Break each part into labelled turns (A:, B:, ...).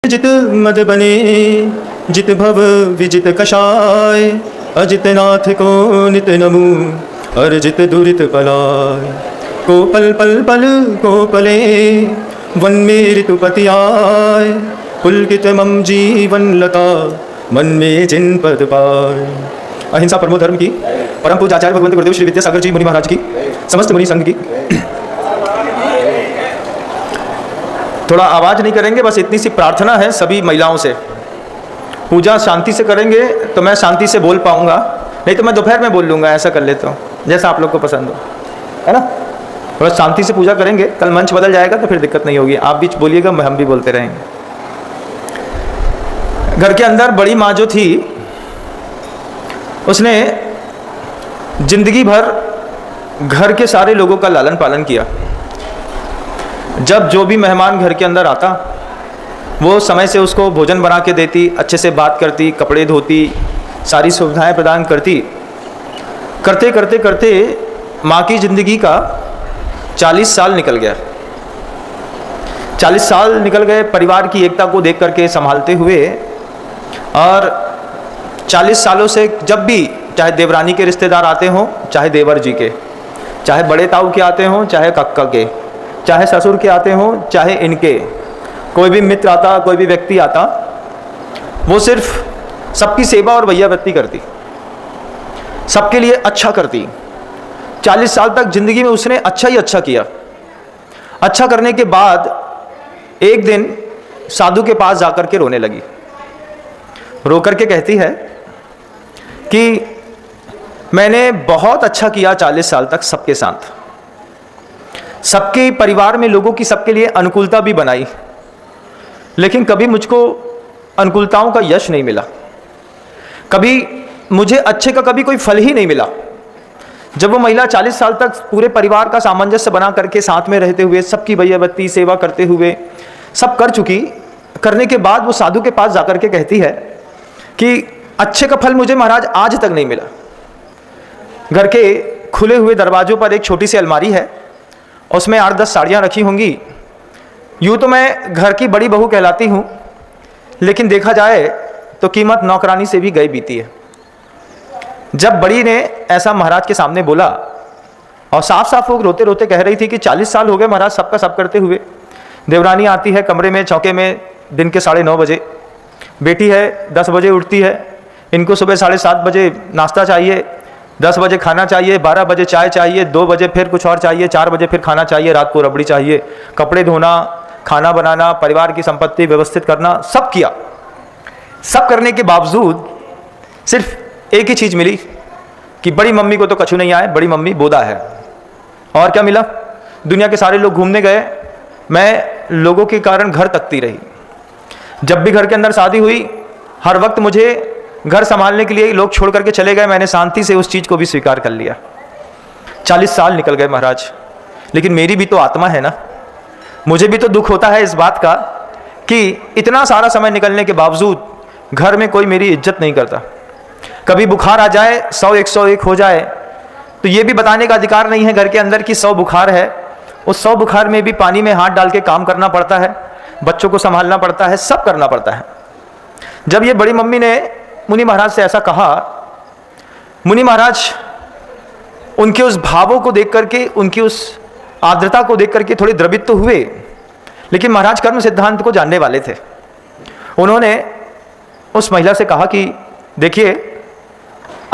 A: जित मद बने जित भव विजित कषाय, अजित नाथ को नित नमु अर्जित दुरित पलाय। को पल पल पल को पले वन में ऋतुपति आय, पुलकित मम जीवन लता मन में जिन पद पाय। अहिंसा परमो धर्म की, परम पूज्य आचार्य भगवंत गुरुदेव श्री विद्यासागर जी मुनि महाराज की, समस्त मुनि संघ की। थोड़ा आवाज नहीं करेंगे, बस इतनी सी प्रार्थना है सभी महिलाओं से। पूजा शांति से करेंगे तो मैं शांति से बोल पाऊंगा, नहीं तो मैं दोपहर में बोल लूंगा, ऐसा कर लेता हूँ जैसा आप लोग को पसंद हो, है ना। थोड़ा शांति से पूजा करेंगे, कल मंच बदल जाएगा तो फिर दिक्कत नहीं होगी। आप भी बोलिएगा, हम भी बोलते रहेंगे। घर के अंदर बड़ी माँ जो थी, उसने जिंदगी भर घर के सारे लोगों का लालन पालन किया। जब जो भी मेहमान घर के अंदर आता, वो समय से उसको भोजन बना के देती, अच्छे से बात करती, कपड़े धोती, सारी सुविधाएं प्रदान करती। करते करते करते माँ की ज़िंदगी का 40 साल निकल गया। 40 साल निकल गए परिवार की एकता को देख करके संभालते हुए। और 40 सालों से जब भी चाहे देवरानी के रिश्तेदार आते हों, चाहे देवर जी के, चाहे बड़े ताऊ के आते हों, चाहे कक्का के, चाहे ससुर के आते हों, चाहे इनके, कोई भी मित्र आता, कोई भी व्यक्ति आता, वो सिर्फ सबकी सेवा और भैयावृत्ति करती, सबके लिए अच्छा करती। 40 साल तक जिंदगी में उसने अच्छा ही अच्छा किया। अच्छा करने के बाद एक दिन साधु के पास जाकर के रोने लगी। रो करके कहती है कि मैंने बहुत अच्छा किया 40 साल तक सबके साथ, सबके परिवार में लोगों की सबके लिए अनुकूलता भी बनाई, लेकिन कभी मुझको अनुकूलताओं का यश नहीं मिला, कभी मुझे अच्छे का कभी कोई फल ही नहीं मिला। जब वो महिला 40 साल तक पूरे परिवार का सामंजस्य बना करके साथ में रहते हुए, सबकी भैयावृत्ति सेवा करते हुए सब कर चुकी, करने के बाद वो साधु के पास जाकर के कहती है कि अच्छे का फल मुझे महाराज आज तक नहीं मिला। घर के खुले हुए दरवाजों पर एक छोटी सी अलमारी है, उसमें 8-10 साड़ियाँ रखी होंगी। यूँ तो मैं घर की बड़ी बहू कहलाती हूँ, लेकिन देखा जाए तो कीमत नौकरानी से भी गई बीती है। जब बड़ी ने ऐसा महाराज के सामने बोला, और साफ साफ वो रोते रोते कह रही थी कि 40 साल हो गए महाराज सबका सब करते हुए। देवरानी आती है कमरे में चौके में दिन के 9:30 बजे, बेटी है 10 बजे उठती है, इनको सुबह 7:30 बजे नाश्ता चाहिए, 10 बजे खाना चाहिए, 12 बजे चाय चाहिए, 2 बजे फिर कुछ और चाहिए, 4 बजे फिर खाना चाहिए, रात को रबड़ी चाहिए, कपड़े धोना, खाना बनाना, परिवार की संपत्ति व्यवस्थित करना, सब किया। सब करने के बावजूद सिर्फ एक ही चीज़ मिली कि बड़ी मम्मी को तो कछु नहीं आए, बड़ी मम्मी बोदा है। और क्या मिला? दुनिया के सारे लोग घूमने गए, मैं लोगों के कारण घर तकती रही। जब भी घर के अंदर शादी हुई, हर वक्त मुझे घर संभालने के लिए लोग छोड़ करके चले गए, मैंने शांति से उस चीज़ को भी स्वीकार कर लिया। 40 साल निकल गए महाराज, लेकिन मेरी भी तो आत्मा है ना, मुझे भी तो दुख होता है इस बात का कि इतना सारा समय निकलने के बावजूद घर में कोई मेरी इज्जत नहीं करता। कभी बुखार आ जाए, 100-101 हो जाए, तो ये भी बताने का अधिकार नहीं है घर के अंदर कि 100 बुखार है। उस 100 बुखार में भी पानी में हाथ डाल के काम करना पड़ता है, बच्चों को संभालना पड़ता है, सब करना पड़ता है। जब ये बड़ी मम्मी ने मुनि महाराज से ऐसा कहा, मुनि महाराज उनके उस भावों को देख करके, उनकी उस आर्द्रता को देख करके थोड़े द्रवित तो हुए, लेकिन महाराज कर्म सिद्धांत को जानने वाले थे। उन्होंने उस महिला से कहा कि देखिए,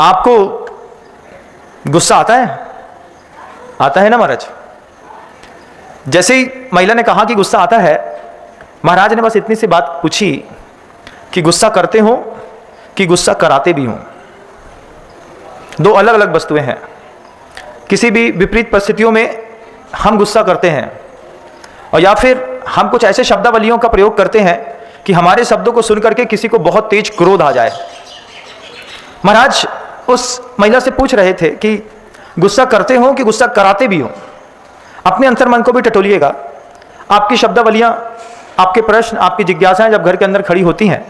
A: आपको गुस्सा आता है? आता है ना महाराज? जैसे ही महिला ने कहा कि गुस्सा आता है, महाराज ने बस इतनी सी बात पूछी कि गुस्सा करते हो कि गुस्सा कराते भी हों? दो अलग अलग वस्तुएं हैं। किसी भी विपरीत परिस्थितियों में हम गुस्सा करते हैं, और या फिर हम कुछ ऐसे शब्दावलियों का प्रयोग करते हैं कि हमारे शब्दों को सुन करके किसी को बहुत तेज क्रोध आ जाए। महाराज उस महिला से पूछ रहे थे कि गुस्सा करते हो कि गुस्सा कराते भी हो? अपने अंतर्मन को भी टटोलिएगा। आपकी शब्दावलियां, आपके प्रश्न, आपकी जिज्ञासाएं जब घर के अंदर खड़ी होती हैं,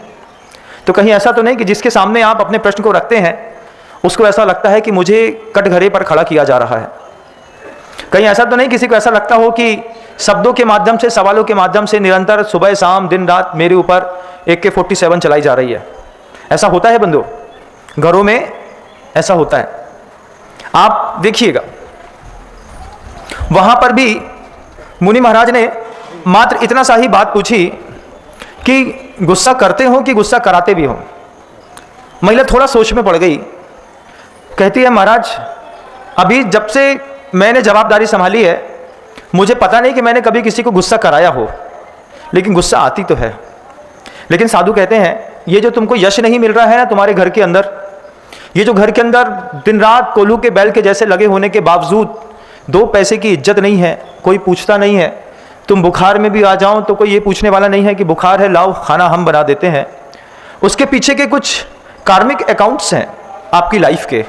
A: तो कहीं ऐसा तो नहीं कि जिसके सामने आप अपने प्रश्न को रखते हैं उसको ऐसा लगता है कि मुझे कटघरे पर खड़ा किया जा रहा है? कहीं ऐसा तो नहीं किसी को ऐसा लगता हो कि शब्दों के माध्यम से, सवालों के माध्यम से निरंतर सुबह शाम दिन रात मेरे ऊपर AK-47 चलाई जा रही है। ऐसा होता है बंधु, घरों में ऐसा होता है। आप देखिएगा, वहां पर भी मुनि महाराज ने मात्र इतना सा ही बात पूछी कि गुस्सा करते हो कि गुस्सा कराते भी हो। महिला थोड़ा सोच में पड़ गई, कहती है महाराज अभी जब से मैंने जवाबदारी संभाली है मुझे पता नहीं कि मैंने कभी किसी को गुस्सा कराया हो, लेकिन गुस्सा आती तो है। लेकिन साधु कहते हैं ये जो तुमको यश नहीं मिल रहा है ना तुम्हारे घर के अंदर, ये जो घर के अंदर दिन रात कोल्हू के बैल के जैसे लगे होने के बावजूद 2 पैसे की इज्जत नहीं है, कोई पूछता नहीं है। तुम बुखार में भी आ जाओ तो कोई ये पूछने वाला नहीं है कि बुखार है लाओ खाना हम बना देते हैं। उसके पीछे के कुछ कार्मिक अकाउंट्स हैं आपकी लाइफ के।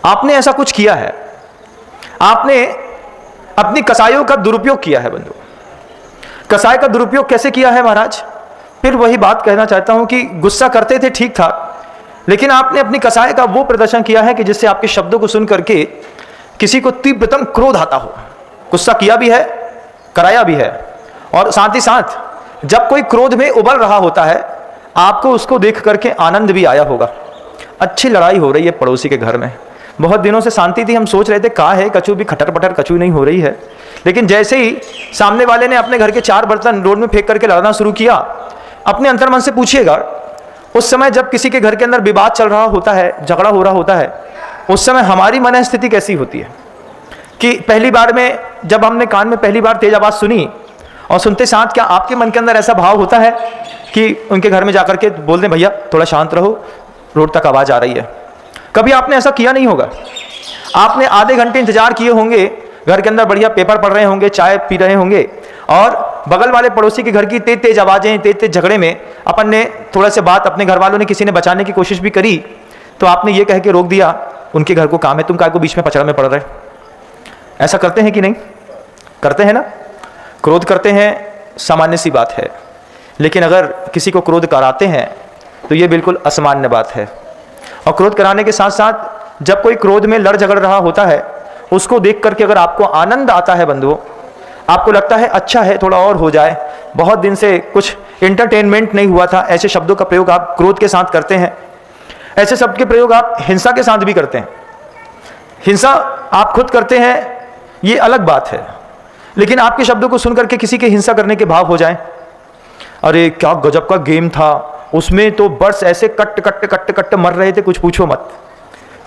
A: आपने ऐसा कुछ किया है, आपने अपनी कसायों का दुरुपयोग किया है बंधु। कसाय का दुरुपयोग कैसे किया है महाराज? फिर वही बात कहना चाहता हूं कि गुस्सा करते थे ठीक था, लेकिन आपने अपनी कसाय का वो प्रदर्शन किया है कि जिससे आपके शब्दों को सुन करके किसी को तीव्रतम क्रोध आता हो। गुस्सा किया भी है, कराया भी है, और साथ ही साथ जब कोई क्रोध में उबल रहा होता है आपको उसको देख करके आनंद भी आया होगा। अच्छी लड़ाई हो रही है पड़ोसी के घर में, बहुत दिनों से शांति थी, हम सोच रहे थे कहाँ है कचू भी खटर पटर कचू नहीं हो रही है, लेकिन जैसे ही सामने वाले ने अपने घर के 4 बर्तन रोड में फेंक करके लड़ना शुरू किया, अपने अंतर्मन से पूछिएगा उस समय जब किसी के घर के अंदर विवाद चल रहा होता है, झगड़ा हो रहा होता है, उस समय हमारी मन स्थिति कैसी होती है कि पहली बार में जब हमने कान में पहली बार तेज आवाज़ सुनी और सुनते साथ क्या आपके मन के अंदर ऐसा भाव होता है कि उनके घर में जाकर के बोल दें भैया थोड़ा शांत रहो, रोड तक आवाज़ आ रही है? कभी आपने ऐसा किया नहीं होगा। आपने आधे घंटे इंतजार किए होंगे, घर के अंदर बढ़िया पेपर पढ़ रहे होंगे, चाय पी रहे होंगे, और बगल वाले पड़ोसी के घर की तेज तेज आवाज़ें, तेज तेज झगड़े में अपन ने थोड़ा से बात, अपने घर वालों ने किसी ने बचाने की कोशिश भी करी तो आपने ये कह के रोक दिया उनके घर को काम है, तुम काय को बीच में पचड़ में पड़ रहे। ऐसा करते हैं कि नहीं? करते हैं ना। क्रोध करते हैं सामान्य सी बात है, लेकिन अगर किसी को क्रोध कराते हैं तो ये बिल्कुल असामान्य बात है। और क्रोध कराने के साथ साथ जब कोई क्रोध में लड़ झगड़ रहा होता है उसको देख करके अगर आपको आनंद आता है बंधुओं, आपको लगता है अच्छा है थोड़ा और हो जाए, बहुत दिन से कुछ एंटरटेनमेंट नहीं हुआ था, ऐसे शब्दों का प्रयोग आप क्रोध के साथ करते हैं। ऐसे शब्द के प्रयोग आप हिंसा के साथ भी करते हैं। हिंसा आप खुद करते हैं ये अलग बात है, लेकिन आपके शब्दों को सुन करके किसी के हिंसा करने के भाव हो जाए, अरे क्या गजब का गेम था, उसमें तो बर्ड्स ऐसे कट कट कट कट मर रहे थे कुछ पूछो मत।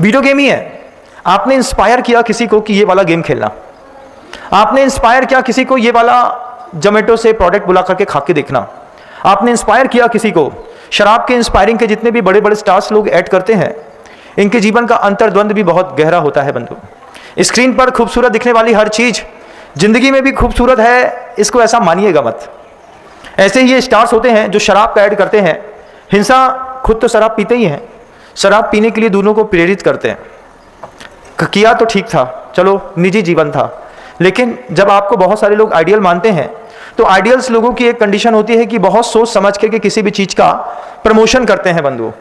A: वीडियो गेम ही है। आपने इंस्पायर किया किसी को कि ये वाला गेम खेलना, आपने इंस्पायर किया किसी को ये वाला जोमेटो से प्रोडक्ट बुला करके खा के देखना, आपने इंस्पायर किया किसी को। शराब के इंस्पायरिंग के जितने भी बड़े बड़े स्टार्स लोग ऐड करते हैं, इनके जीवन का अंतर्द्वंद भी बहुत गहरा होता है बंधु। स्क्रीन पर खूबसूरत दिखने वाली हर चीज जिंदगी में भी खूबसूरत है, इसको ऐसा मानिएगा मत। ऐसे ही ये स्टार्स होते हैं जो शराब का ऐड करते हैं। हिंसा खुद तो शराब पीते ही हैं, शराब पीने के लिए दोनों को प्रेरित करते हैं। किया तो ठीक था, चलो निजी जीवन था, लेकिन जब आपको बहुत सारे लोग आइडियल मानते हैं तो आइडियल्स लोगों की एक कंडीशन होती है कि बहुत सोच समझ करके किसी भी चीज़ का प्रमोशन करते हैं बंधुओं।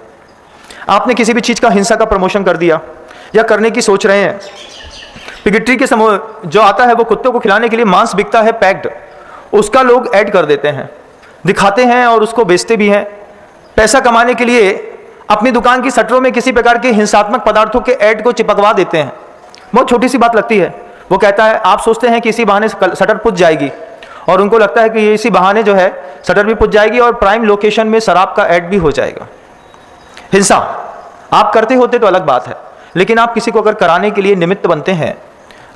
A: आपने किसी भी चीज़ का हिंसा का प्रमोशन कर दिया या करने की सोच रहे हैं। पिगेट्री के समय जो आता है वो कुत्तों को खिलाने के लिए मांस बिकता है पैक्ड, उसका लोग ऐड कर देते हैं, दिखाते हैं और उसको बेचते भी हैं। पैसा कमाने के लिए अपनी दुकान की शटरों में किसी प्रकार के हिंसात्मक पदार्थों के ऐड को चिपकवा देते हैं। बहुत छोटी सी बात लगती है, वो कहता है, आप सोचते हैं कि इसी बहाने शटर पुज जाएगी, और उनको लगता है कि ये इसी बहाने जो है शटर भी पुज जाएगी और प्राइम लोकेशन में शराब का ऐड भी हो जाएगा। हिंसा आप करते होते तो अलग बात है, लेकिन आप किसी को अगर कराने के लिए निमित्त बनते हैं,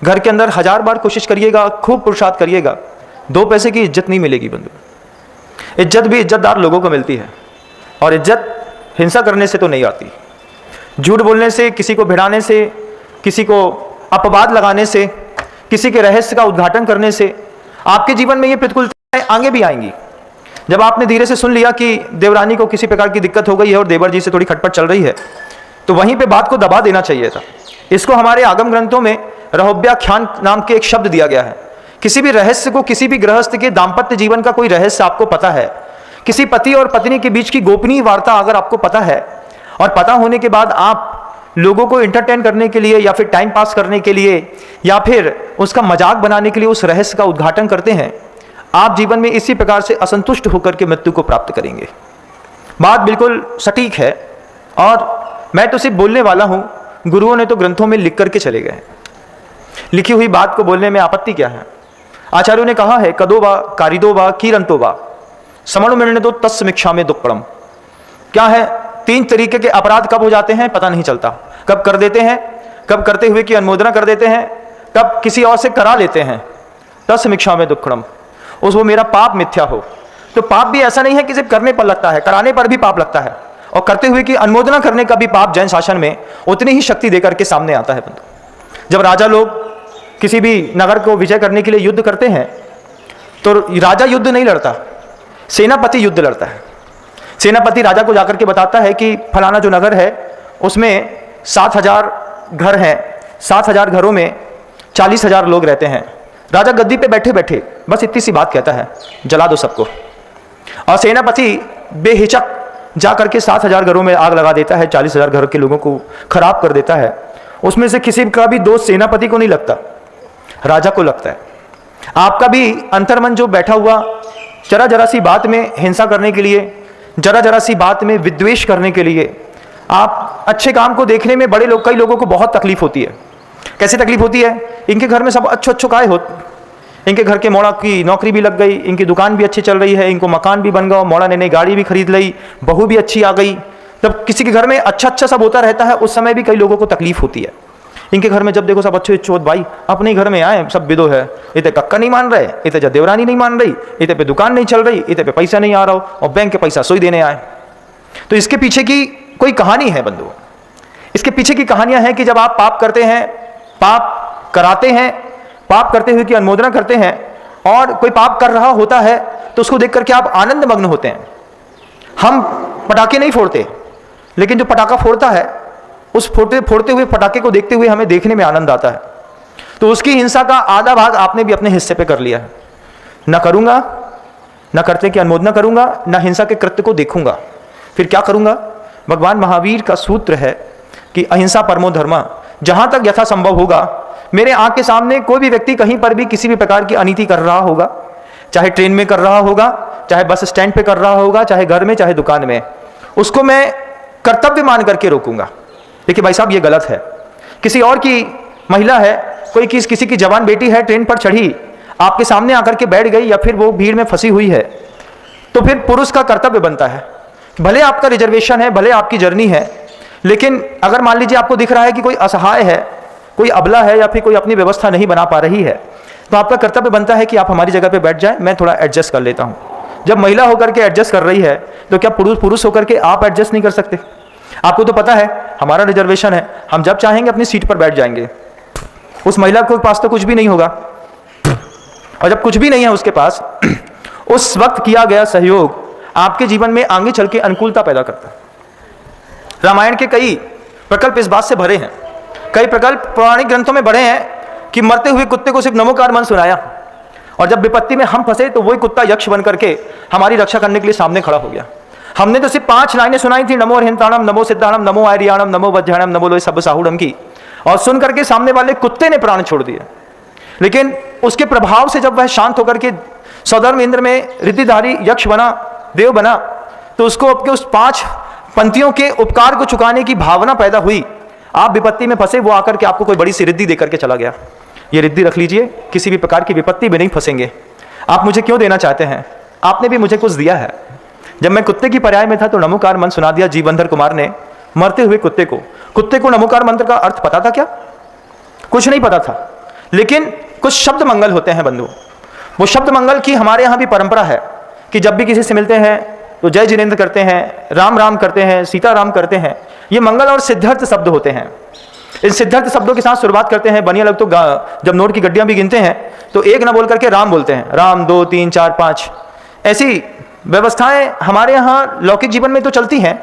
A: घर के अंदर 1000 बार कोशिश करिएगा, खूब पुरुषार्थ करिएगा, 2 पैसे की इज्जत नहीं मिलेगी बंधु। इज्जत भी इज्जतदार लोगों को मिलती है, और इज्जत हिंसा करने से तो नहीं आती। झूठ बोलने से, किसी को भिड़ाने से, किसी को अपवाद लगाने से, किसी के रहस्य का उद्घाटन करने से आपके जीवन में ये प्रतिकूलताएं आगे भी आएंगी। जब आपने धीरे से सुन लिया कि देवरानी को किसी प्रकार की दिक्कत हो गई है और देवर जी से थोड़ी खटपट चल रही है, तो वहीं पे बात को दबा देना चाहिए था। इसको हमारे आगम ग्रंथों में रहोव्याख्यान नाम के एक शब्द दिया गया है। किसी भी रहस्य को, किसी भी गृहस्थ के दाम्पत्य जीवन का कोई रहस्य आपको पता है, किसी पति और पत्नी के बीच की गोपनीय वार्ता अगर आपको पता है, और पता होने के बाद आप लोगों को एंटरटेन करने के लिए या फिर टाइम पास करने के लिए या फिर उसका मजाक बनाने के लिए उस रहस्य का उद्घाटन करते हैं, आप जीवन में इसी प्रकार से असंतुष्ट होकर के मृत्यु को प्राप्त करेंगे। बात बिल्कुल सटीक है और मैं तो सिर्फ बोलने वाला हूं, गुरुओं ने तो ग्रंथों में लिख करके चले गए। लिखी हुई बात को बोलने में आपत्ति क्या है? आचार्यों ने कहा है, कदो वा कारिदो वा कीरंतो वा समणु मिलने दो तस्मिक्षा में दुक्कड़म। क्या है? 3 तरीके के अपराध कब हो जाते हैं पता नहीं चलता। कब कर देते हैं, कब करते हुए की अनुमोदना कर देते हैं, कब किसी और से करा लेते हैं। तस्मिक्षा में दुक्कड़म, उस वो मेरा पाप मिथ्या हो। तो पाप भी ऐसा नहीं है कि सिर्फ करने पर लगता है, कराने पर भी पाप लगता है, और करते हुए की अनुमोदना करने का भी पाप जैन शासन में उतनी ही शक्ति देकर के सामने आता है बंधु। जब राजा लोग किसी भी नगर को विजय करने के लिए युद्ध करते हैं तो राजा युद्ध नहीं लड़ता, सेनापति युद्ध लड़ता है। सेनापति राजा को जाकर के बताता है कि फलाना जो नगर है उसमें 7,000 घर हैं, 7,000 घरों में 40,000 लोग रहते हैं। राजा गद्दी पे बैठे बैठे बस इतनी सी बात कहता है, जला दो सबको। और सेनापति बेहिचक जाकर के 7,000 घरों में आग लगा देता है, 40,000 घर के लोगों को खराब कर देता है। उसमें से किसी का भी दोष सेनापति को नहीं लगता, राजा को लगता है। आपका भी अंतर्मन जो बैठा हुआ जरा जरा सी बात में हिंसा करने के लिए, जरा जरा सी बात में विद्वेष करने के लिए, आप अच्छे काम को देखने में बड़े लोग, कई लोगों को बहुत तकलीफ होती है। कैसे तकलीफ होती है? इनके घर में सब अच्छो काय हो, इनके घर के मोड़ा की नौकरी भी लग गई, इनकी दुकान भी अच्छी चल रही है, इनको मकान भी बन गया, मोड़ा ने नई गाड़ी भी खरीद ली, बहू भी अच्छी आ गई। जब किसी के घर में अच्छा अच्छा सब होता रहता है उस समय भी कई लोगों को तकलीफ होती है। इनके घर में जब देखो सब अच्छे चोत भाई अपने घर में आए, सब विदो है, इतने कक्का नहीं मान रहे, इतने देवरानी नहीं मान रही, इतने पे दुकान नहीं चल रही, इतने पे पैसा नहीं आ रहा हो और बैंक के पैसा सोई देने आए। तो इसके पीछे की कोई कहानी है बंधु। इसके पीछे की कहानियां हैं कि जब आप पाप करते हैं, पाप कराते हैं, पाप करते हुए की अनुमोदना करते हैं और कोई पाप कर रहा होता है तो उसको देख करके आप आनंद मग्न होते हैं। हम पटाखे नहीं फोड़ते, लेकिन जो पटाखा फोड़ता है उस फोड़ते हुए पटाखे को देखते हुए हमें देखने में आनंद आता है। तो उसकी हिंसा का आधा भाग आपने भी अपने हिस्से पे कर लिया है। न करूंगा, न करते की अनुमोदना करूंगा, न हिंसा के कृत्य को देखूंगा, फिर क्या करूंगा? भगवान महावीर का सूत्र है कि अहिंसा परमो धर्म। जहां तक यथासंभव होगा, मेरे आंख के सामने कोई भी व्यक्ति कहीं पर भी किसी भी प्रकार की अनीति कर रहा होगा, चाहे ट्रेन में कर रहा होगा, चाहे बस स्टैंड पे कर रहा होगा, चाहे घर में, चाहे दुकान में, उसको मैं कर्तव्य मान करके रोकूंगा। देखिए भाई साहब, ये गलत है। किसी और की महिला है, कोई किसी की जवान बेटी है, ट्रेन पर चढ़ी, आपके सामने आकर के बैठ गई या फिर वो भीड़ में फंसी हुई है, तो फिर पुरुष का कर्तव्य बनता है, भले आपका रिजर्वेशन है, भले आपकी जर्नी है, लेकिन अगर मान लीजिए आपको दिख रहा है कि कोई असहाय है, कोई अबला है या फिर कोई अपनी व्यवस्था नहीं बना पा रही है, तो आपका कर्तव्य बनता है कि आप हमारी जगह पे बैठ जाएं, मैं थोड़ा एडजस्ट कर लेता हूं। जब महिला होकर के एडजस्ट कर रही है तो क्या पुरुष होकर के आप एडजस्ट नहीं कर सकते? आपको तो पता है हमारा रिजर्वेशन है, हम जब चाहेंगे अपनी सीट पर बैठ जाएंगे। उस महिला के पास तो कुछ भी नहीं होगा, और जब कुछ भी नहीं है उसके पास, उस वक्त किया गया सहयोग आपके जीवन में आगे चल के अनुकूलता पैदा करता है। रामायण के कई प्रकल्प इस बात से भरे हैं, कई प्रकल्प पौराणिक ग्रंथों में भरे हैं कि मरते हुए कुत्ते को सिर्फ नमोकार मन सुनाया, और जब विपत्ति में हम फंसे तो वही कुत्ता यक्ष बन करके हमारी रक्षा करने के लिए सामने खड़ा हो गया। हमने तो सिर्फ 5 लाइनें सुनाई थी, नमो हिंताणम, नमो सिद्धाणम, नमो आर्याणम, नमो वज्राणम, नमो लोय सब साहुड़म की, और सुन करके सामने वाले कुत्ते ने प्राण छोड़ दिए। लेकिन उसके प्रभाव से जब वह शांत होकर के सौधर्म इंद्र में रिद्धिधारी यक्ष बना, देव बना, तो उसको आपके उस 5 पंक्तियों के उपकार को चुकाने की भावना पैदा हुई। आप विपत्ति में फंसे, वो आकर के आपको कोई बड़ी सी रिद्धि देकर के चला गया। ये रिद्धि रख लीजिए, किसी भी प्रकार की विपत्ति में नहीं फंसेंगे। आप मुझे क्यों देना चाहते हैं? आपने भी मुझे कुछ दिया है। जब मैं कुत्ते की पर्याय में था तो नमोकार मंत्र सुना दिया जीवंधर कुमार ने मरते हुए कुत्ते को। कुत्ते को नमोकार मंत्र का अर्थ पता था क्या? कुछ नहीं पता था, लेकिन कुछ शब्द मंगल होते हैं बंधु। वो शब्द मंगल की हमारे यहाँ भी परंपरा है कि जब भी किसी से मिलते हैं तो जय जिनेंद्र करते हैं, राम राम करते हैं, सीता राम करते हैं। ये मंगल और सिद्धार्थ शब्द होते हैं। इन सिद्धार्थ शब्दों के साथ शुरुआत करते हैं। बनिया लोग तो जब नोट की गड्डियां भी गिनते हैं तो 1 ना बोल करके राम बोलते हैं, राम 2 3 4 5। ऐसी व्यवस्थाएं हमारे यहाँ लौकिक जीवन में तो चलती हैं,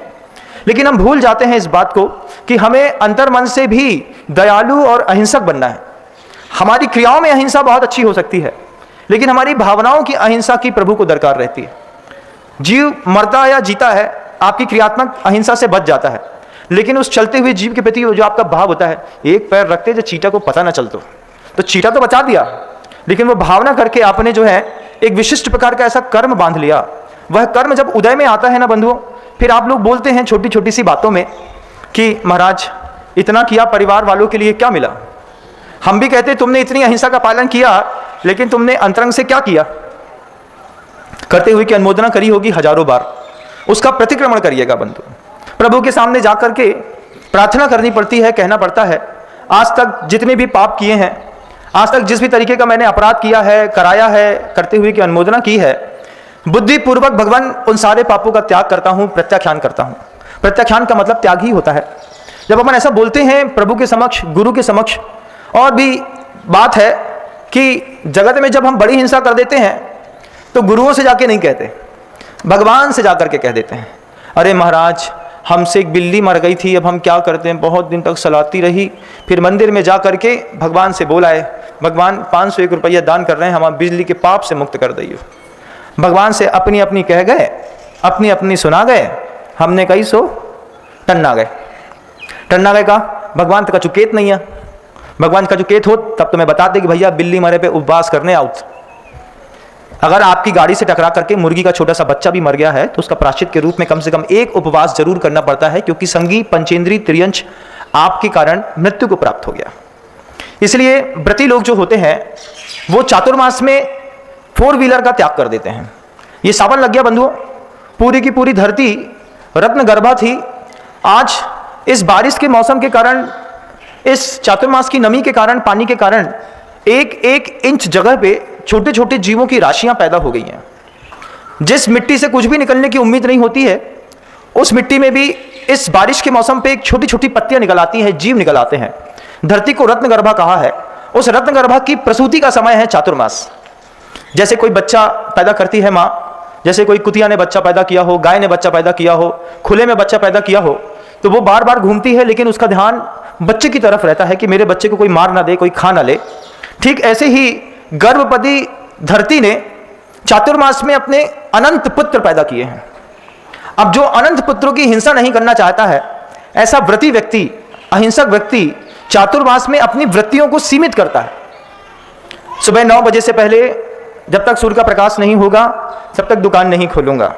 A: लेकिन हम भूल जाते हैं इस बात को कि हमें अंतर्मन से भी दयालु और अहिंसक बनना है। हमारी क्रियाओं में अहिंसा बहुत अच्छी हो सकती है, लेकिन हमारी भावनाओं की अहिंसा की प्रभु को दरकार रहती है। जीव मरता या जीता है, आपकी क्रियात्मक अहिंसा से बच जाता है, लेकिन उस चलते हुए जीव के प्रति जो आपका भाव होता है, एक पैर रखते जो चीटा को पता ना चलता, तो चीटा तो बचा दिया, लेकिन वो भावना करके आपने जो है एक विशिष्ट प्रकार का ऐसा कर्म बांध लिया। वह कर्म जब उदय में आता है ना बंधुओं, फिर आप लोग बोलते हैं छोटी छोटी सी बातों में कि महाराज इतना किया, परिवार वालों के लिए क्या मिला? हम भी कहते तुमने इतनी अहिंसा का पालन किया, लेकिन तुमने अंतरंग से क्या किया? करते हुए की अनुमोदना करी होगी हजारों बार, उसका प्रतिक्रमण करिएगा बंधु। प्रभु के सामने जाकर के प्रार्थना करनी पड़ती है, कहना पड़ता है, आज तक जितने भी पाप किए हैं, आज तक जिस भी तरीके का मैंने अपराध किया है, कराया है, करते हुए की अनुमोदना की है, बुद्धिपूर्वक भगवान उन सारे पापों का त्याग करता हूं, प्रत्याख्यान करता हूं। प्रत्याख्यान का मतलब त्याग ही होता है। जब अपन ऐसा बोलते हैं प्रभु के समक्ष, गुरु के समक्ष, और भी बात है कि जगत में जब हम बड़ी हिंसा कर देते हैं तो गुरुओं से जाके नहीं कहते, भगवान से जाकर के कह देते हैं, अरे महाराज हमसे एक बिल्ली मर गई थी, अब हम क्या करते हैं, बहुत दिन तक सलाती रही। फिर मंदिर में जा करके भगवान से बोलाए, भगवान 501 रुपया दान कर रहे हैं, हमारे बिजली के पाप से मुक्त कर दिए। भगवान से अपनी अपनी कह गए, अपनी अपनी सुना गए, हमने कही सो टन्ना गए। टन्ना गए का भगवान का चुकेत नहीं है, भगवान का चुकेत हो तब तो मैं बताते कि भैया बिल्ली मरे पे उपवास करने आओ। अगर आपकी गाड़ी से टकरा करके मुर्गी का छोटा सा बच्चा भी मर गया है तो उसका प्रायश्चित के रूप में कम से कम एक उपवास जरूर करना पड़ता है, क्योंकि संगी पंचेंद्री त्रियंश आपके कारण मृत्यु को प्राप्त हो गया। इसलिए व्रती लोग जो होते हैं वो चातुर्मास में 4 व्हीलर का त्याग कर देते हैं। ये सावन लग गया बंधुओं, पूरी की पूरी धरती रत्न गर्भा थी। आज इस बारिश के मौसम के कारण, इस चातुर्मास की नमी के कारण, पानी के कारण एक एक इंच जगह पे छोटे छोटे जीवों की राशियां पैदा हो गई हैं। जिस मिट्टी से कुछ भी निकलने की उम्मीद नहीं होती है, उस मिट्टी में भी इस बारिश के मौसम पे एक छोटी छोटी पत्तियां निकल आती हैं, जीव निकल आते हैं। धरती को रत्नगर्भा कहा है। उस रत्नगर्भा की प्रसूति का समय है चातुर्मास। जैसे कोई बच्चा पैदा करती है माँ, जैसे कोई कुतिया ने बच्चा पैदा किया हो, गाय ने बच्चा पैदा किया हो, खुले में बच्चा पैदा किया हो, तो वो बार बार घूमती है, लेकिन उसका ध्यान बच्चे की तरफ रहता है कि मेरे बच्चे को कोई मार ना दे, कोई खा ना ले। ठीक ऐसे ही गर्भवती धरती ने चातुर्मास में अपने अनंत पुत्र पैदा किए हैं। अब जो अनंत पुत्रों की हिंसा नहीं करना चाहता है, ऐसा व्रती व्यक्ति, अहिंसक व्यक्ति चातुर्मास में अपनी वृत्तियों को सीमित करता है। सुबह 9 बजे से पहले जब तक सूर्य का प्रकाश नहीं होगा तब तक दुकान नहीं खोलूंगा।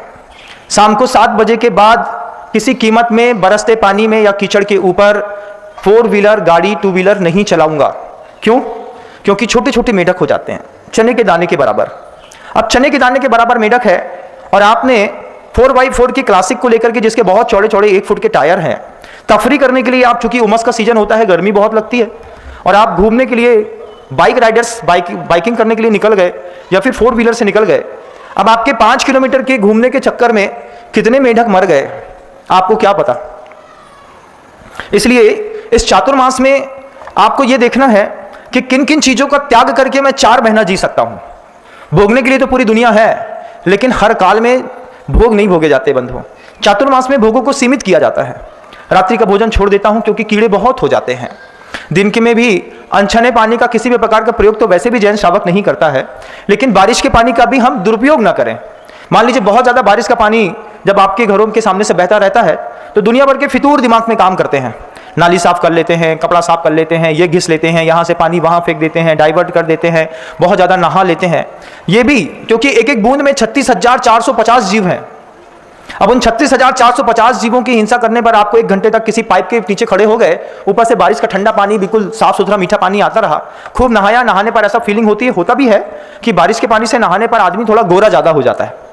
A: शाम को 7 बजे के बाद किसी कीमत में बरसते पानी में या कीचड़ के ऊपर 4 व्हीलर गाड़ी, 2 व्हीलर नहीं चलाऊंगा। क्यों? क्योंकि छोटे छोटे मेढक हो जाते हैं, चने के दाने के बराबर। अब चने के दाने के बराबर मेढक है और आपने 4x4 की क्लासिक को लेकर के, जिसके बहुत चौड़े चौड़े 1 फुट के टायर हैं, तफरी करने के लिए आप, चूंकि उमस का सीजन होता है, गर्मी बहुत लगती है, और आप घूमने के लिए बाइक राइडर्स बाइकिंग करने के लिए निकल गए या फिर 4 व्हीलर से निकल गए। अब आपके 5 किलोमीटर के घूमने के चक्कर में कितने मेढक मर गए आपको क्या पता। इसलिए इस चातुर्मास में आपको यह देखना है कि किन किन चीजों का त्याग करके मैं 4 महीना जी सकता हूं। भोगने के लिए तो पूरी दुनिया है, लेकिन हर काल में भोग नहीं भोगे जाते बंधुओं। चातुर्मास में भोगों को सीमित किया जाता है। रात्रि का भोजन छोड़ देता हूं क्योंकि कीड़े बहुत हो जाते हैं। दिन के में भी अनछने पानी का किसी भी प्रकार का प्रयोग तो वैसे भी जैन श्रावक नहीं करता है, लेकिन बारिश के पानी का भी हम दुरुपयोग ना करें। मान लीजिए बहुत ज्यादा बारिश का पानी जब आपके घरों के सामने से बहता रहता है तो दुनिया भर के फितूर दिमाग में काम करते हैं। नाली साफ कर लेते हैं, कपड़ा साफ कर लेते हैं, ये घिस लेते हैं, यहाँ से पानी वहाँ फेंक देते हैं, डाइवर्ट कर देते हैं, बहुत ज़्यादा नहा लेते हैं। ये भी क्योंकि एक एक बूंद में 36,450 जीव हैं। अब उन 36,450 जीवों की हिंसा करने पर आपको 1 घंटे तक किसी पाइप के नीचे खड़े हो गए, ऊपर से बारिश का ठंडा पानी, बिल्कुल साफ सुथरा मीठा पानी आता रहा, खूब नहाया। नहाने पर ऐसा फीलिंग होती है, होता भी है कि बारिश के पानी से नहाने पर आदमी थोड़ा गोरा ज़्यादा हो जाता है,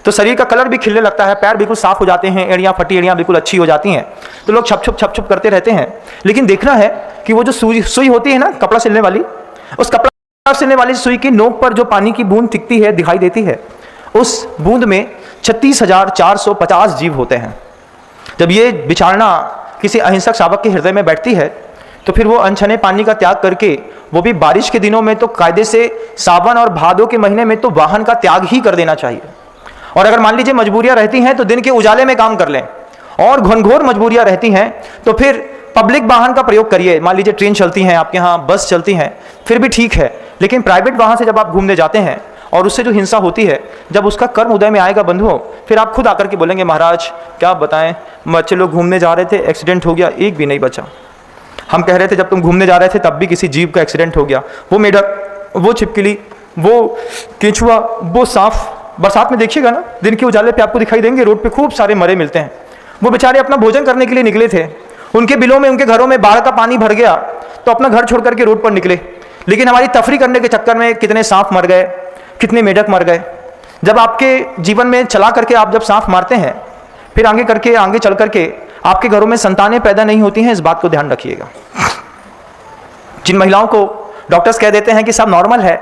A: तो शरीर का कलर भी खिलने लगता है, पैर बिल्कुल साफ हो जाते हैं, एड़ियाँ फटी एड़ियाँ बिल्कुल अच्छी हो जाती हैं, तो लोग छप छप करते रहते हैं। लेकिन देखना है कि वो जो सुई होती है ना, कपड़ा सिलने वाली, उस कपड़ा सिलने वाली सुई की नोक पर जो पानी की बूंद टिकती है, दिखाई देती है, उस बूंद में 36,450 जीव होते हैं। जब ये विचारणा किसी अहिंसक शावक के हृदय में बैठती है तो फिर वो अनछने पानी का त्याग करके, वो भी बारिश के दिनों में तो कायदे से सावन और भादों के महीने में तो वाहन का त्याग ही कर देना चाहिए। और अगर मान लीजिए मजबूरियां रहती हैं तो दिन के उजाले में काम कर लें, और घनघोर मजबूरियां रहती हैं तो फिर पब्लिक वाहन का प्रयोग करिए। मान लीजिए ट्रेन चलती हैं आपके यहाँ, बस चलती हैं, फिर भी ठीक है, लेकिन प्राइवेट वाहन से जब आप घूमने जाते हैं और उससे जो हिंसा होती है, जब उसका कर्म उदय में आएगा बंधुओं, फिर आप खुद आकर के बोलेंगे महाराज क्या बताएं, बच्चे लोग घूमने जा रहे थे, एक्सीडेंट हो गया, एक भी नहीं बचा। हम कह रहे थे जब तुम घूमने जा रहे थे तब भी किसी जीव का एक्सीडेंट हो गया, वो मेढक, वो छिपकली, वो केंचुआ, वो सांप, बरसात में देखिएगा ना, दिन के उजाले पे आपको दिखाई देंगे, रोड पे खूब सारे मरे मिलते हैं। वो बेचारे अपना भोजन करने के लिए निकले थे, उनके बिलों में, उनके घरों में बाढ़ का पानी भर गया तो अपना घर छोड़ करके रोड पर निकले, लेकिन हमारी तफरी करने के चक्कर में कितने सांप मर गए, कितने मेढक मर गए। जब आपके जीवन में चला करके आप जब सांप मारते हैं, फिर आगे चल करके आपके घरों में संतानें पैदा नहीं होती हैं, इस बात को ध्यान रखिएगा। जिन महिलाओं को डॉक्टर्स कह देते हैं कि सब नॉर्मल है,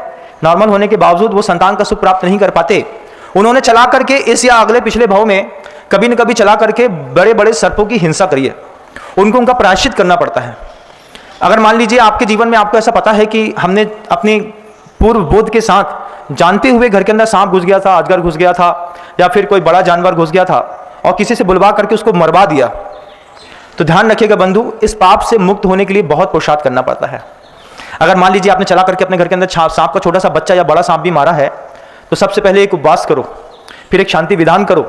A: नॉर्मल होने के बावजूद वो संतान का सुख प्राप्त नहीं कर पाते, उन्होंने चला करके इस या अगले पिछले भाव में कभी न कभी चला करके बड़े बड़े सर्पों की हिंसा करी है, उनको उनका प्रायश्चित करना पड़ता है। अगर मान लीजिए आपके जीवन में आपको ऐसा पता है कि हमने अपने पूर्व बोध के साथ जानते हुए घर के अंदर सांप घुस गया था, अजगर घुस गया था, या फिर कोई बड़ा जानवर घुस गया था और किसी से बुलवा करके उसको मरवा दिया, तो ध्यान रखिएगा बंधु, इस पाप से मुक्त होने के लिए बहुत पुरुषार्थ करना पड़ता है। अगर मान लीजिए आपने चला करके अपने घर के अंदर सांप का छोटा सा बच्चा या बड़ा सांप भी मारा है, तो सबसे पहले एक उपवास करो, फिर एक शांति विधान करो,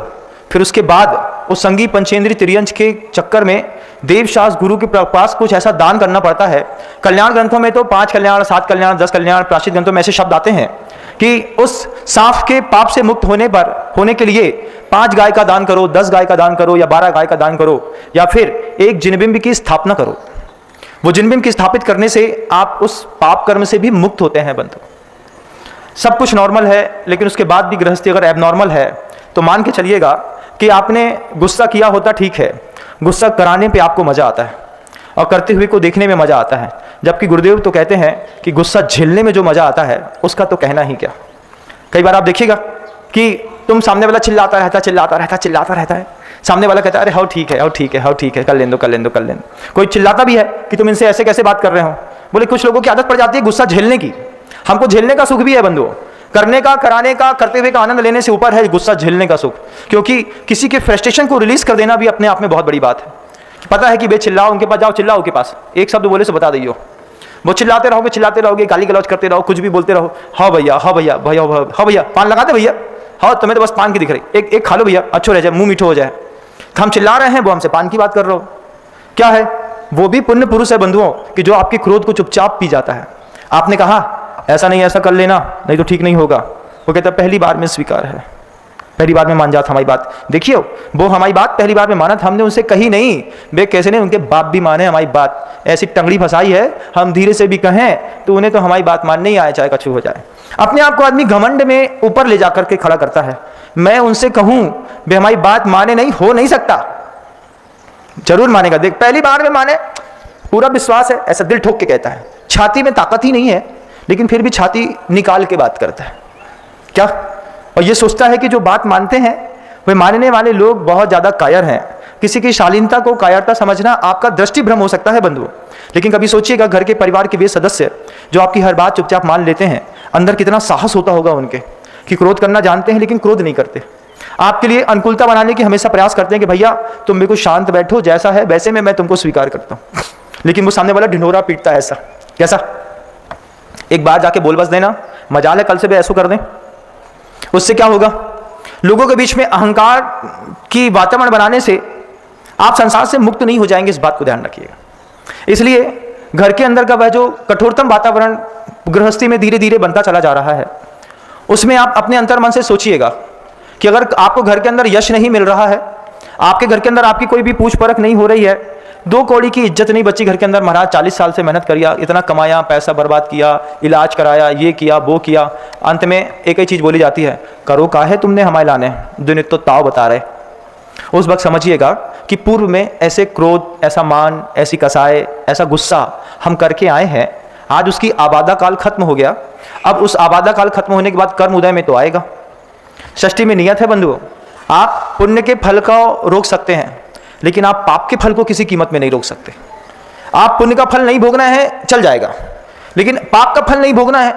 A: फिर उसके बाद उस संगी पंचेंद्रीय त्रियंच के चक्कर में देवशास्त्र गुरु के पास कुछ ऐसा दान करना पड़ता है। कल्याण ग्रंथों में तो 5 कल्याण, 7 कल्याण, 10 कल्याण, प्राचीन ग्रंथों में ऐसे शब्द आते हैं कि उस सांप के पाप से मुक्त होने के लिए 5 गाय का दान करो, 10 गाय का दान करो, या 12 गाय का दान करो, या फिर एक जिनबिंब की स्थापना करो। वो जिनबिंब की स्थापित करने से आप उस पाप कर्म से भी मुक्त होते हैं बंधु। सब कुछ नॉर्मल है, लेकिन उसके बाद भी गृहस्थी अगर एबनॉर्मल है तो मान के चलिएगा कि आपने गुस्सा किया होता, ठीक है, गुस्सा कराने पे आपको मजा आता है और करते हुए को देखने में मजा आता है, जबकि गुरुदेव तो कहते हैं कि गुस्सा झेलने में जो मजा आता है उसका तो कहना ही क्या। कई बार आप देखिएगा कि तुम सामने वाला चिल्लाता रहता है, सामने वाला कहता है अरे हाँ ठीक है, कर लें दो। कोई चिल्लाता भी है कि तुम इनसे ऐसे कैसे बात कर रहे हो। बोले कुछ लोगों की आदत पड़ जाती है गुस्सा झेलने की। हमको झेलने का सुख भी है बंधुओं, करने का, कराने का, करते हुए का आनंद लेने से ऊपर है गुस्सा झेलने का सुख, क्योंकि किसी के फ्रस्ट्रेशन को रिलीज कर देना भी अपने आप में बहुत बड़ी बात है। पता है कि बे चिल्लाओ उनके पास, जाओ चिल्लाओ उनके पास, एक शब्द बोले से बता दियो, वो चिल्लाते रहोगे, गाली गलौज करते रहो, कुछ भी बोलते रहो, हाँ भैया पान लगाते भैया, हाँ तुम्हें तो बस पान की दिख रही, एक खा लो भैया, अच्छो रह जाए, मुंह मीठो हो जाए। हम चिल्ला रहे हैं, वो हमसे पान की बात कर रहे हो। क्या है? वो भी पुण्य पुरुष है बंधुओं कि जो आपके क्रोध को चुपचाप पी जाता है। आपने कहा ऐसा नहीं, ऐसा कर लेना नहीं तो ठीक नहीं होगा, वो कहता पहली बार में स्वीकार है, पहली बार में मान जाता हमारी बात। देखिए वो हमारी बात पहली बार में माना था, हमने उनसे कही नहीं, वे कैसे नहीं, उनके बाप भी माने हमारी बात। ऐसी टंगड़ी फंसाई है, हम धीरे से भी कहें तो उन्हें तो हमारी बात मानने ही आए, चाहे कछु हो जाए। अपने आप को आदमी घमंड में ऊपर ले जाकर के खड़ा करता है। मैं उनसे कहूं वे हमारी बात माने, नहीं हो नहीं सकता, जरूर मानेगा। देख पहली बार में माने, पूरा विश्वास है, ऐसा दिल ठोक के कहता है, छाती में ताकत ही नहीं है लेकिन फिर भी छाती निकाल के बात करता है। क्या? और ये सोचता है कि जो बात मानते हैं वे मानने वाले लोग बहुत ज़्यादा कायर हैं। किसी की शालीनता को कायरता समझना आपका दृष्टि भ्रम हो सकता है बंधु, लेकिन कभी सोचिएगा घर के परिवार के वे सदस्य जो आपकी हर बात चुपचाप मान लेते हैं, अंदर कितना साहस होता होगा उनके कि क्रोध करना जानते हैं लेकिन क्रोध नहीं करते। आपके लिए अनुकूलता बनाने की हमेशा प्रयास करते हैं कि भैया तुम बिल्कुल शांत बैठो, जैसा है वैसे में मैं तुमको स्वीकार करता हूँ। लेकिन वो सामने वाला ढिंढोरा पीटता है, ऐसा कैसा, एक बार जाके बोल बस देना, मजाल है कल से भी ऐसा कर दें। उससे क्या होगा? लोगों के बीच में अहंकार की वातावरण बनाने से आप संसार से मुक्त नहीं हो जाएंगे, इस बात को ध्यान रखिएगा। इसलिए घर के अंदर का वह जो कठोरतम वातावरण गृहस्थी में धीरे धीरे बनता चला जा रहा है, उसमें आप अपने अंतर्मन से सोचिएगा कि अगर आपको घर के अंदर यश नहीं मिल रहा है, आपके घर के अंदर आपकी कोई भी पूछ परख नहीं हो रही है, 2 कौड़ी की इज्जत नहीं बची घर के अंदर, महाराज 40 साल से मेहनत करिया, इतना कमाया, पैसा बर्बाद किया, इलाज कराया, ये किया वो किया, अंत में एक ही चीज़ बोली जाती है, करो काहे तुमने हमारे लाने, दुनिया तो ताव बता रहे। उस वक्त समझिएगा कि पूर्व में ऐसे क्रोध, ऐसा मान, ऐसी कसाई, ऐसा गुस्सा हम करके आए हैं। आज उसकी आबादा काल खत्म हो गया। अब उस आबादा काल खत्म होने के बाद कर्म उदय में तो आएगा। षष्ठी में नियत है बंधुओं, आप पुण्य के फल को रोक सकते हैं लेकिन आप पाप के फल को किसी कीमत में नहीं रोक सकते। आप पुण्य का फल नहीं भोगना है चल जाएगा, लेकिन पाप का फल नहीं भोगना है,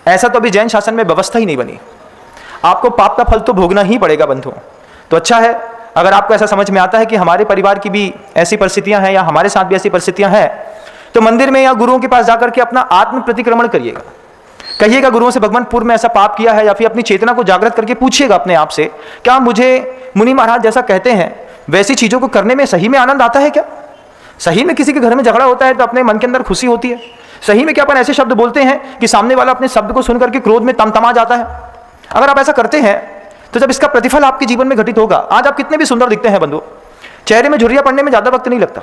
A: ऐसा तो अभी जैन शासन में व्यवस्था ही नहीं बनी। आपको पाप का फल तो भोगना ही पड़ेगा बंधुओं। तो अच्छा है अगर आपको ऐसा समझ में आता है कि हमारे परिवार की भी ऐसी परिस्थितियां हैं या हमारे साथ भी ऐसी परिस्थितियां हैं, तो मंदिर में या गुरुओं के पास जाकर के अपना आत्म प्रतिक्रमण करिएगा। कहिएगा गुरुओं से, भगवान पूर्व में ऐसा पाप किया है, या फिर अपनी चेतना को जागृत करके पूछिएगा अपने आप से, क्या मुझे मुनि महाराज जैसा कहते हैं वैसी चीज़ों को करने में सही में आनंद आता है क्या? सही में किसी के घर में झगड़ा होता है तो अपने मन के अंदर खुशी होती है? सही में क्या अपन ऐसे शब्द बोलते हैं कि सामने वाला अपने शब्द को सुन करके क्रोध में तमतमा जाता है? अगर आप ऐसा करते हैं तो जब इसका प्रतिफल आपके जीवन में घटित होगा, आज आप कितने भी सुंदर दिखते हैं बंधु, चेहरे में झुर्रियाँ पड़ने में ज़्यादा वक्त नहीं लगता,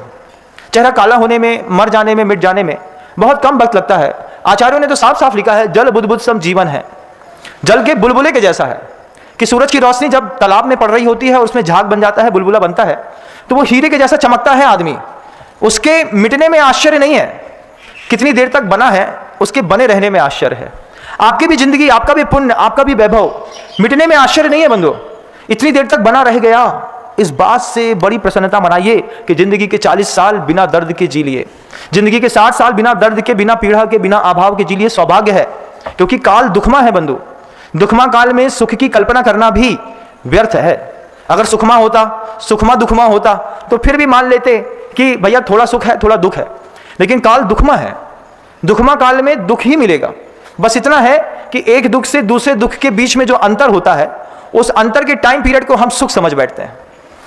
A: चेहरा काला होने में, मर जाने में, मिट जाने में बहुत कम वक्त लगता है। आचार्यों ने तो साफ साफ लिखा है, जल बुद्बुद सम जीवन है, जल के बुलबुले के जैसा है कि सूरज की रोशनी जब तालाब में पड़ रही होती है और उसमें झाग बन जाता है, बुलबुला बनता है, तो वो हीरे के जैसा चमकता है आदमी, उसके मिटने में आश्चर्य नहीं है, कितनी देर तक बना है उसके बने रहने में आश्चर्य है। आपकी भी जिंदगी, आपका भी पुण्य, आपका भी वैभव मिटने में आश्चर्य नहीं है बंधु, इतनी देर तक बना रह गया, इस बात से बड़ी प्रसन्नता मनाइए कि जिंदगी के 40 साल बिना दर्द के जी लिए, जिंदगी के 60 साल बिना दर्द के, बिना पीड़ा के, बिना अभाव के जी लिए सौभाग्य है। क्योंकि काल दुखमा है बंधु, दुखमा काल में सुख की कल्पना करना भी व्यर्थ है। अगर सुखमा होता, सुखमा दुखमा होता तो फिर भी मान लेते कि भैया थोड़ा सुख है थोड़ा दुख है, लेकिन काल दुखमा है, दुखमा काल में दुख ही मिलेगा। बस इतना है कि एक दुख से दूसरे दुख के बीच में जो अंतर होता है, उस अंतर के टाइम पीरियड को हम सुख समझ बैठते हैं।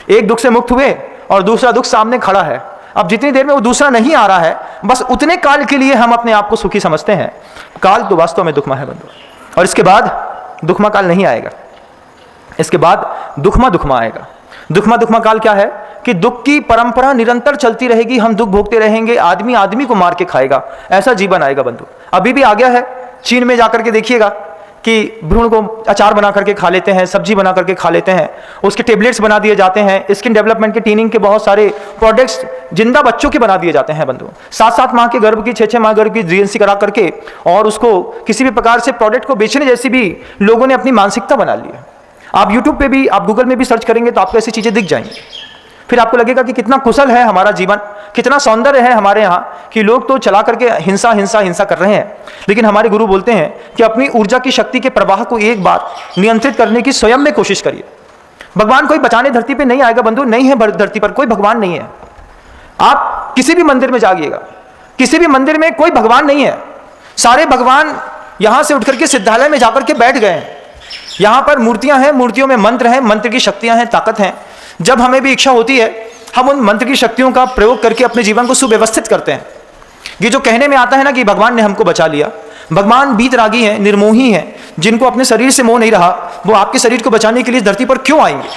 A: एक दुख से मुक्त हुए और दूसरा दुख सामने खड़ा है, अब जितनी देर में वो दूसरा नहीं आ रहा है, बस उतने काल के लिए हम अपने आप को सुखी समझते हैं। काल तो वास्तव में दुखमा है बंधु, और इसके बाद दुखमा काल नहीं आएगा, इसके बाद दुखमा दुखमा आएगा। दुखमा दुखमा काल क्या है कि दुख की परंपरा निरंतर चलती रहेगी, हम दुख भोगते रहेंगे, आदमी आदमी को मार के खाएगा, ऐसा जीवन आएगा बंधु। अभी भी आ गया है, चीन में जाकर के देखिएगा कि भ्रूण को अचार बना करके खा लेते हैं, सब्जी बना करके खा लेते हैं, उसके टेबलेट्स बना दिए जाते हैं, स्किन डेवलपमेंट के टीनिंग के बहुत सारे प्रोडक्ट्स जिंदा बच्चों के बना दिए जाते हैं बंधु। 7-7 माह के गर्भ की, 6-6 माह गर्भ की जीएनसी करा करके और उसको किसी भी प्रकार से प्रोडक्ट को बेचने जैसी भी लोगों ने अपनी मानसिकता बना ली है। आप यूट्यूब पे भी, आप गूगल में भी सर्च करेंगे तो आपको ऐसी चीज़ें दिख जाएंगी, फिर आपको लगेगा कि कितना कुशल है हमारा जीवन, कितना सौंदर्य है हमारे यहाँ कि लोग तो चला करके हिंसा हिंसा हिंसा कर रहे हैं। लेकिन हमारे गुरु बोलते हैं कि अपनी ऊर्जा की शक्ति के प्रवाह को एक बार नियंत्रित करने की स्वयं में कोशिश करिए। भगवान कोई बचाने धरती पे नहीं आएगा बंधु, नहीं है धरती पर कोई भगवान नहीं है। आप किसी भी मंदिर में जाइएगा, किसी भी मंदिर में कोई भगवान नहीं है, सारे भगवान यहाँ से उठ करके सिद्धालय में जाकर के बैठ गए हैं। यहाँ पर मूर्तियाँ हैं, मूर्तियों में मंत्र हैं, मंत्र की शक्तियाँ हैं, ताकत हैं। जब हमें भी इच्छा होती है हम उन मंत्र की शक्तियों का प्रयोग करके अपने जीवन को सुव्यवस्थित करते हैं। ये जो कहने में आता है ना कि भगवान ने हमको बचा लिया, भगवान बीतरागी हैं, निर्मोही हैं, जिनको अपने शरीर से मोह नहीं रहा, वो आपके शरीर को बचाने के लिए धरती पर क्यों आएंगे?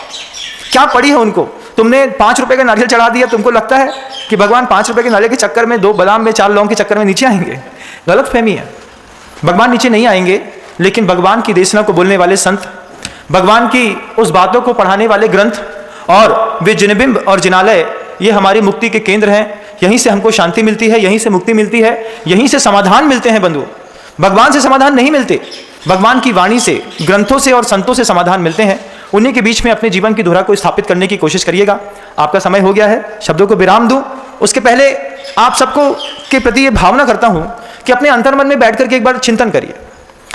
A: क्या पड़ी है उनको? तुमने 5 रुपए का नारियल चढ़ा दिया, तुमको लगता है कि भगवान 5 रुपए के नारियल के चक्कर में, 2 बादाम में, 4 लौंग के चक्कर में नीचे आएंगे? गलत फहमी है, भगवान नीचे नहीं आएंगे। लेकिन भगवान की देशना को बोलने वाले संत, भगवान की उस बातों को पढ़ाने वाले ग्रंथ और वे जिनबिंब और जिनालय, ये हमारी मुक्ति के केंद्र हैं। यहीं से हमको शांति मिलती है, यहीं से मुक्ति मिलती है, यहीं से समाधान मिलते हैं बंधु। भगवान से समाधान नहीं मिलते, भगवान की वाणी से, ग्रंथों से और संतों से समाधान मिलते हैं। उन्हीं के बीच में अपने जीवन की धुरा को स्थापित करने की कोशिश करिएगा। आपका समय हो गया है, शब्दों को विराम दूं, उसके पहले आप सबको के प्रति ये भावना करता हूं कि अपने अंतर्मन में बैठ करके एक बार चिंतन करिए,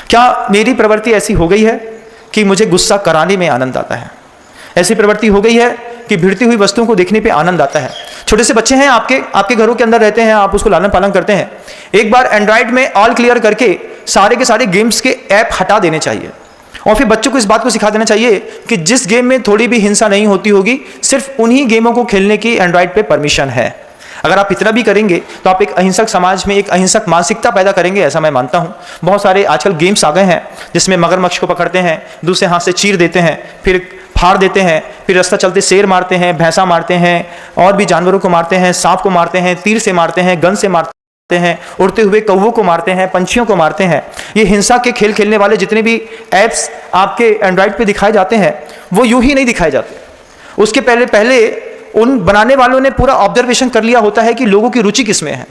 A: क्या मेरी प्रवृत्ति ऐसी हो गई है कि मुझे गुस्सा कराने में आनंद आता है? ऐसी प्रवृत्ति हो गई है कि भिड़ती हुई वस्तुओं को देखने पे आनंद आता है? छोटे से बच्चे हैं आपके घरों के अंदर रहते हैं, आप उसको लालन पालन करते हैं, एक बार एंड्रॉइड में ऑल क्लियर करके सारे के सारे गेम्स के ऐप हटा देने चाहिए और फिर बच्चों को इस बात को सिखा देना चाहिए कि जिस गेम में थोड़ी भी हिंसा नहीं होती होगी, सिर्फ उन्हीं गेमों को खेलने की एंड्रॉइड पे परमिशन है। अगर आप इतना भी करेंगे तो आप एक अहिंसक समाज में एक अहिंसक मानसिकता पैदा करेंगे, ऐसा मैं मानता हूं। बहुत सारे आजकल गेम्स आ गए हैं जिसमें मगरमच्छ को पकड़ते हैं, दूसरे हाथ से चीर देते हैं, फिर फाड़ देते हैं, फिर रास्ता चलते शेर मारते हैं, भैंसा मारते हैं, और भी जानवरों को मारते हैं, सांप को मारते हैं, तीर से मारते हैं, गन से मारते हैं, उड़ते हुए कौवों को मारते हैं, पंछियों को मारते हैं। ये हिंसा के खेल खेलने वाले जितने भी ऐप्स आपके एंड्रॉइड पे दिखाए जाते हैं, वो यूं ही नहीं दिखाए जाते। उसके पहले उन बनाने वालों ने पूरा ऑब्जर्वेशन कर लिया होता है कि लोगों की रुचि किस में है।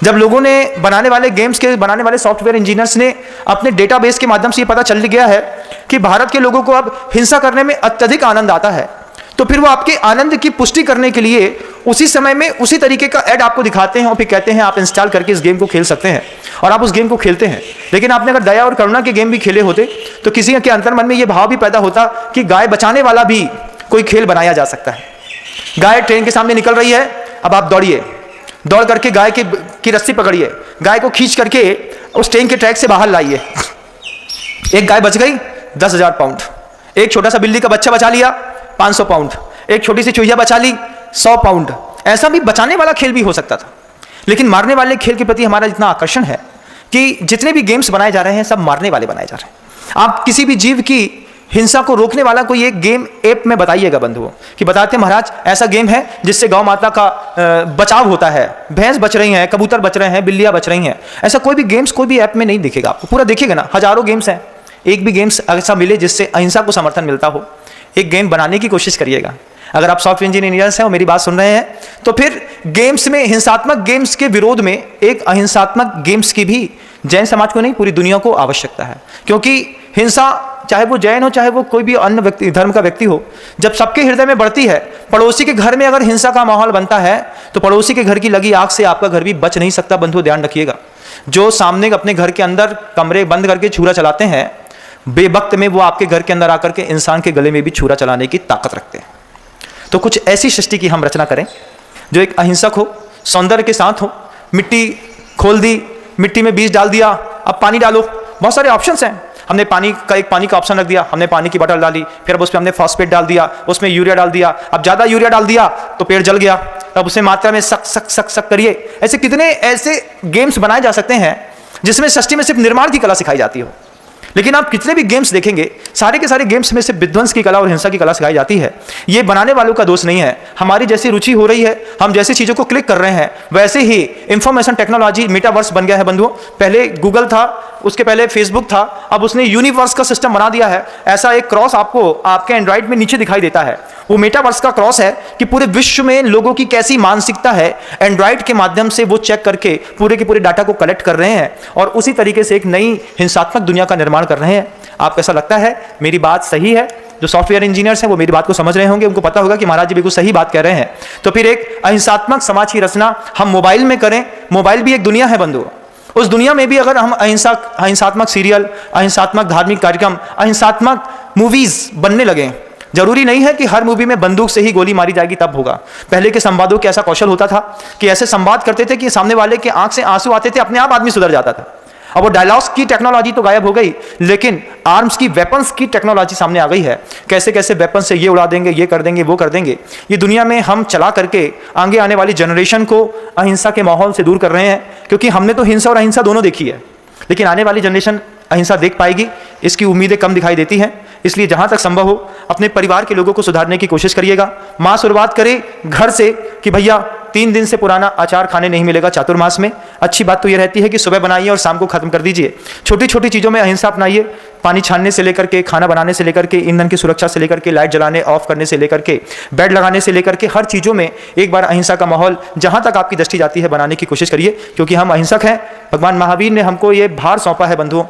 A: जब लोगों ने बनाने वाले गेम्स के बनाने वाले सॉफ्टवेयर इंजीनियर्स ने अपने डेटाबेस के माध्यम से ये पता चल गया है कि भारत के लोगों को अब हिंसा करने में अत्यधिक आनंद आता है, तो फिर वो आपके आनंद की पुष्टि करने के लिए उसी समय में उसी तरीके का ऐड आपको दिखाते हैं और फिर कहते हैं आप इंस्टॉल करके इस गेम को खेल सकते हैं, और आप उस गेम को खेलते हैं। लेकिन आपने अगर दया और करुणा के गेम भी खेले होते तो किसी के अंतर्मन में ये भाव भी पैदा होता कि गाय बचाने वाला भी कोई खेल बनाया जा सकता है। गाय ट्रेन के सामने निकल रही है, अब आप दौड़िए, दौड़ करके गाय की रस्सी पकड़िए, गाय को खींच करके उस ट्रेन के ट्रैक से बाहर लाइए। एक गाय बच गई 10,000 पाउंड, एक छोटा सा बिल्ली का बच्चा बचा लिया 500 पाउंड, एक छोटी सी चूहिया बचा ली 100 पाउंड। ऐसा भी बचाने वाला खेल भी हो सकता था, लेकिन मारने वाले खेल के प्रति हमारा इतना आकर्षण है कि जितने भी गेम्स बनाए जा रहे हैं सब मारने वाले बनाए जा रहे हैं। आप किसी भी जीव की हिंसा को रोकने वाला कोई एक गेम ऐप में बताइएगा बंधुओं, कि बताते महाराज ऐसा गेम है जिससे गौ माता का बचाव होता है, भैंस बच रही हैं, कबूतर बच रहे हैं, बिल्लियां बच रही हैं। ऐसा कोई भी गेम्स कोई भी ऐप में नहीं दिखेगा आपको। पूरा देखिएगा ना, हजारों गेम्स हैं, एक भी गेम्स ऐसा मिले जिससे अहिंसा को समर्थन मिलता हो। एक गेम बनाने की कोशिश करिएगा। अगर आप सॉफ्टवेयर इंजीनियर्स हैं और मेरी बात सुन रहे हैं, तो फिर गेम्स में, हिंसात्मक गेम्स के विरोध में एक अहिंसात्मक गेम्स की भी जैन समाज को नहीं पूरी दुनिया को आवश्यकता है। क्योंकि हिंसा, चाहे वो जैन हो चाहे वो कोई भी अन्य व्यक्ति धर्म का व्यक्ति हो, जब सबके हृदय में बढ़ती है, पड़ोसी के घर में अगर हिंसा का माहौल बनता है तो पड़ोसी के घर की लगी आग से आपका घर भी बच नहीं सकता। बंधुओं ध्यान रखिएगा, जो सामने अपने घर के अंदर कमरे बंद करके छुरा चलाते हैं, बेवक्त में वो आपके घर के अंदर आकर के इंसान के गले में भी छुरा चलाने की ताकत रखते हैं। तो कुछ ऐसी सृष्टि की हम रचना करें जो एक अहिंसक हो, सौंदर्य के साथ हो। मिट्टी खोल दी, मिट्टी में बीज डाल दिया, अब पानी डालो। बहुत सारे ऑप्शंस हैं। हमने पानी का ऑप्शन रख दिया, हमने पानी की बॉटल डाली, फिर अब उस पर हमने फॉस्फेट डाल दिया, उसमें यूरिया डाल दिया। अब ज़्यादा यूरिया डाल दिया तो पेड़ जल गया, तब उसे मात्रा में सक सक सक सक करिए। ऐसे कितने ऐसे गेम्स बनाए जा सकते हैं जिसमें सृष्टि में सिर्फ निर्माण की कला सिखाई जाती हो। लेकिन आप कितने भी गेम्स देखेंगे, सारे के सारे गेम्स में सिर्फ विध्वंस की कला और हिंसा की कला सिखाई जाती है। ये बनाने वालों का दोष नहीं है। हमारी जैसी रुचि हो रही है, हम जैसी चीज़ों को क्लिक कर रहे हैं, वैसे ही इंफॉर्मेशन टेक्नोलॉजी मेटावर्स बन गया है बंधुओं। पहले गूगल था, उसके पहले फेसबुक था, अब उसने यूनिवर्स का सिस्टम बना दिया है। ऐसा एक क्रॉस आपको आपके एंड्रॉइड में नीचे दिखाई देता है, वो मेटावर्स का क्रॉस है कि पूरे विश्व में लोगों की कैसी मानसिकता है, एंड्रॉइड के माध्यम से वो चेक करके पूरे के पूरे डाटा को कलेक्ट कर रहे हैं और उसी तरीके से एक नई हिंसात्मक दुनिया का निर्माण कर रहे हैं। आपको ऐसा लगता है मेरी बात सही है? जो सॉफ्टवेयर इंजीनियर्स हैं वो मेरी बात को समझ रहे होंगे, उनको पता होगा कि महाराज जी बिल्कुल सही बात कह रहे हैं। तो फिर एक अहिंसात्मक समाज की रचना हम मोबाइल में करें। मोबाइल भी एक दुनिया है बंधुओं, उस दुनिया में भी अगर हम अहिंसात्मक सीरियल, अहिंसात्मक धार्मिक कार्यक्रम, अहिंसात्मक मूवीज बनने लगे। जरूरी नहीं है कि हर मूवी में बंदूक से ही गोली मारी जाएगी तब होगा। पहले के संवादों के ऐसा कौशल होता था कि ऐसे संवाद करते थे कि सामने वाले के आंख से आंसू आते थे, अपने आप आदमी सुधर जाता था। अब वो डायलॉग्स की टेक्नोलॉजी तो गायब हो गई, लेकिन आर्म्स की, वेपन्स की टेक्नोलॉजी सामने आ गई है। कैसे कैसे वेपन से ये उड़ा देंगे, ये कर देंगे, वो कर देंगे। ये दुनिया में हम चला करके आगे आने वाली जनरेशन को अहिंसा के माहौल से दूर कर रहे हैं, क्योंकि हमने तो हिंसा और अहिंसा दोनों देखी है, लेकिन आने वाली जनरेशन अहिंसा देख पाएगी, इसकी उम्मीदें कम दिखाई देती हैं। इसलिए जहां तक संभव हो अपने परिवार के लोगों को सुधारने की कोशिश करिएगा। माँ शुरुआत करे घर से कि भैया 3 दिन से पुराना अचार खाने नहीं मिलेगा चातुर्मास में। अच्छी बात तो ये रहती है कि सुबह बनाइए और शाम को खत्म कर दीजिए। छोटी छोटी चीज़ों में अहिंसा अपनाइए। पानी छानने से लेकर के, खाना बनाने से लेकर के, ईंधन की सुरक्षा से लेकर के, लाइट जलाने ऑफ करने से लेकर के, बेड लगाने से लेकर के, हर चीज़ों में एक बार अहिंसा का माहौल जहाँ तक आपकी दृष्टि जाती है बनाने की कोशिश करिए, क्योंकि हम अहिंसक हैं। भगवान महावीर ने हमको ये भार सौंपा है बंधुओं।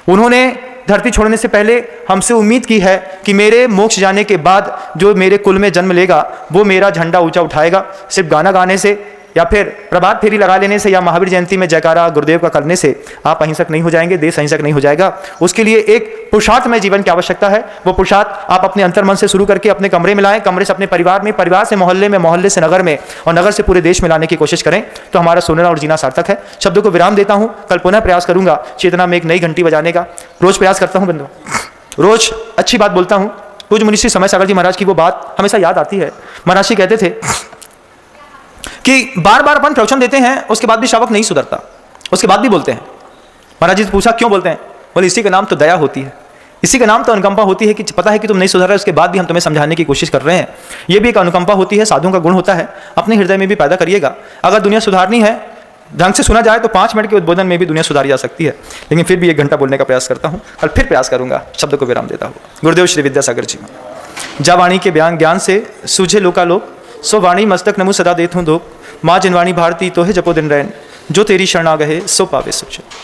A: उन्होंने धरती छोड़ने से पहले हमसे उम्मीद की है कि मेरे मोक्ष जाने के बाद जो मेरे कुल में जन्म लेगा वो मेरा झंडा ऊंचा उठाएगा। सिर्फ गाना गाने से या फिर प्रभात फेरी लगा लेने से या महावीर जयंती में जयकारा गुरुदेव का करने से आप अहिंसक नहीं हो जाएंगे, देश अहिंसक नहीं हो जाएगा। उसके लिए एक पुरुषार्थमय जीवन की आवश्यकता है। वो पुरुषार्थ आप अपने अंतर्मन से शुरू करके अपने कमरे में लाएं, कमरे से अपने परिवार में, परिवार से मोहल्ले में, मोहल्ले से नगर में और नगर से पूरे देश में लाने की कोशिश करें, तो हमारा सोना और जीना सार्थक है। शब्दों को विराम देता हूँ, कल पुनः प्रयास करूंगा चेतना में एक नई घंटी बजाने का। रोज प्रयास करता हूँ बंधु, रोज अच्छी बात बोलता हूँ। पूज्य मुनिश्री समय सागर जी महाराज की वो बात हमेशा याद आती है। महाराज जी कहते थे कि बार बार अपन प्रवचन देते हैं, उसके बाद भी श्रावक नहीं सुधरता, उसके बाद भी बोलते हैं। महाराज जी से पूछा क्यों बोलते हैं? बोले इसी का नाम तो दया होती है, इसी का नाम तो अनुकंपा होती है कि पता है कि तुम नहीं सुधर रहे, उसके बाद भी हम तुम्हें समझाने की कोशिश कर रहे हैं। ये भी एक अनुकंपा होती है, साधुओं का गुण होता है, अपने हृदय में भी पैदा करिएगा। अगर दुनिया सुधारनी है, ढंग से सुना जाए तो 5 मिनट के उद्बोधन में भी दुनिया सुधारी जा सकती है। लेकिन फिर भी 1 घंटा बोलने का प्रयास करता हूँ, कल फिर प्रयास करूंगा। शब्द को विराम देता हूँ। गुरुदेव श्री विद्यासागर जी। जा वाणी के बयान ज्ञान से सूझे लोकालोक, सो वाणी मस्तक नमु सदा देत हूँ धोक। माँ जिनवाणी भारती तो है जपो दिन रैन, जो तेरी शरण आ गए सो पावे सुच।